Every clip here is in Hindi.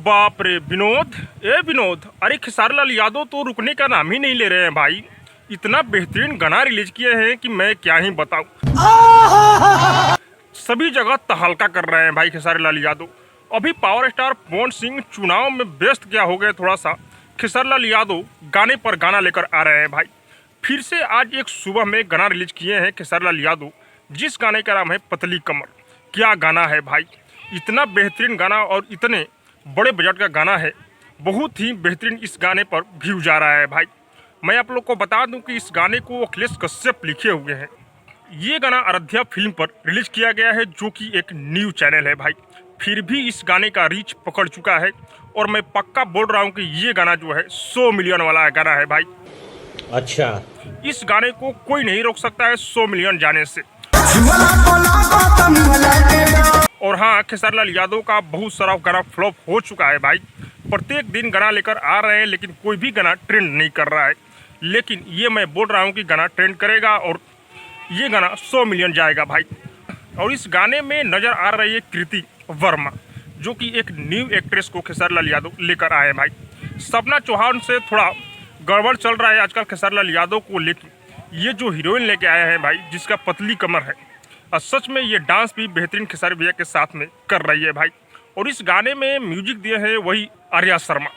बाप रे विनोद, विनोद, अरे खेसारी लाल यादव तो रुकने का नाम ही नहीं ले रहे हैं भाई। इतना बेहतरीन गाना रिलीज किए हैं कि मैं क्या ही बताऊं। सभी जगह तहलका कर रहे हैं भाई खेसारी लाल यादव। अभी पावर स्टार पवन सिंह चुनाव में व्यस्त क्या हो गए थोड़ा सा, खेसारी लाल यादव गाने पर गाना लेकर आ रहे हैं भाई। फिर से आज एक सुबह में गाना रिलीज किए हैं खेसारी लाल यादव, जिस गाने का नाम है पतली कमर। क्या गाना है भाई, इतना बेहतरीन गाना और इतने बड़े बजट का गाना है। बहुत ही बेहतरीन इस गाने पर व्यू जा रहा है भाई। मैं आप लोग को बता दूं कि इस गाने को अखिलेश कश्यप लिखे हुए हैं। ये गाना आराध्या फिल्म पर रिलीज किया गया है, जो कि एक न्यूज चैनल है भाई। फिर भी इस गाने का रीच पकड़ चुका है और मैं पक्का बोल रहा हूँ कि ये गाना जो है 100 मिलियन वाला गाना है भाई। अच्छा, इस गाने को कोई नहीं रोक सकता है 100 मिलियन जाने से। और हाँ, खेसारी लाल यादव का बहुत सारा गाना फ्लॉप हो चुका है भाई। प्रत्येक दिन गाना लेकर आ रहे हैं, लेकिन कोई भी गाना ट्रेंड नहीं कर रहा है। लेकिन ये मैं बोल रहा हूँ कि गाना ट्रेंड करेगा और ये गाना 100 मिलियन जाएगा भाई। और इस गाने में नज़र आ रही है कृति वर्मा, जो कि एक न्यू एक्ट्रेस को खेसारी लाल यादव लेकर आए हैं भाई। सपना चौहान से थोड़ा गड़बड़ चल रहा है आजकल खेसारी लाल यादव को, लेकिन ये जो हीरोइन लेके आए हैं भाई, जिसका पतली कमर है, और सच में ये डांस भी बेहतरीन खेसारी भैया के साथ में कर रही है भाई। और इस गाने में म्यूजिक दिए हैं वही आर्या शर्मा।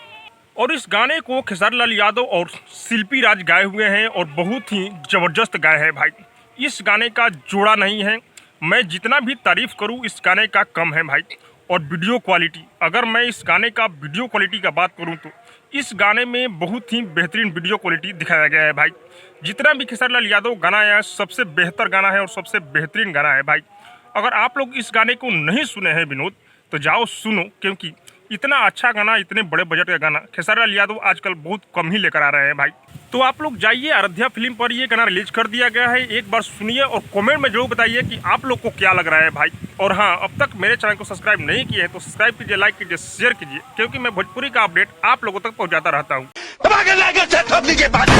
और इस गाने को खेसारी लाल यादव और शिल्पी राज गाए हुए हैं और बहुत ही ज़बरदस्त गाए हैं भाई। इस गाने का जोड़ा नहीं है, मैं जितना भी तारीफ़ करूं इस गाने का कम है भाई। और वीडियो क्वालिटी, अगर मैं इस गाने का वीडियो क्वालिटी का बात करूं तो इस गाने में बहुत ही बेहतरीन वीडियो क्वालिटी दिखाया गया है भाई। जितना भी खेसारी लाल यादव गाना आया है, सबसे बेहतर गाना है और सबसे बेहतरीन गाना है भाई। अगर आप लोग इस गाने को नहीं सुने हैं विनोद, तो जाओ सुनो, क्योंकि इतना अच्छा गाना, इतने बड़े बजट का गाना खेसारी लाल यादव आजकल बहुत कम ही लेकर आ रहे हैं भाई। तो आप लोग जाइए, आराध्या फिल्म पर ये गाना रिलीज कर दिया गया है, एक बार सुनिए और कमेंट में जरूर बताइए कि आप लोग को क्या लग रहा है भाई। और हाँ, अब तक मेरे चैनल को सब्सक्राइब नहीं किए हैं तो सब्सक्राइब कीजिए, लाइक कीजिए, शेयर कीजिए, क्योंकि मैं भोजपुरी का अपडेट आप लोगों तक पहुँचाता रहता हूँ।